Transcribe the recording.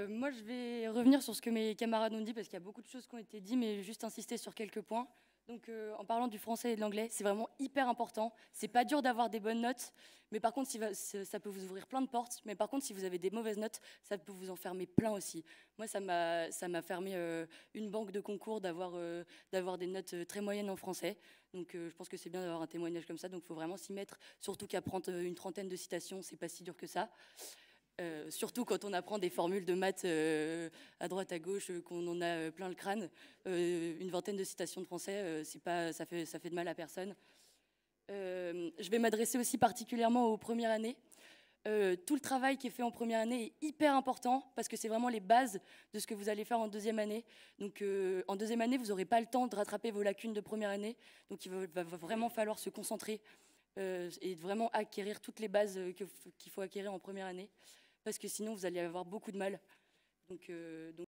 Moi, je vais revenir sur ce que mes camarades ont dit parce qu'il y a beaucoup de choses qui ont été dites, mais juste insister sur quelques points. Donc, en parlant du français et de l'anglais, c'est vraiment hyper important. C'est pas dur d'avoir des bonnes notes, mais par contre, ça peut vous ouvrir plein de portes. Mais par contre, si vous avez des mauvaises notes, ça peut vous en fermer plein aussi. Moi, ça m'a fermé une banque de concours d'avoir des notes très moyennes en français. Donc, je pense que c'est bien d'avoir un témoignage comme ça. Donc, il faut vraiment s'y mettre. Surtout qu'apprendre une trentaine de citations, c'est pas si dur que ça. Surtout quand on apprend des formules de maths à droite à gauche, qu'on en a plein le crâne. Une vingtaine de citations de français, c'est pas, ça fait de mal à personne. Je vais m'adresser aussi particulièrement aux premières années. Tout le travail qui est fait en première année est hyper important parce que c'est vraiment les bases de ce que vous allez faire en deuxième année. Donc en deuxième année, vous n'aurez pas le temps de rattraper vos lacunes de première année. Donc il va vraiment falloir se concentrer et vraiment acquérir toutes les bases qu'il faut acquérir en première année parce que sinon vous allez avoir beaucoup de mal. Donc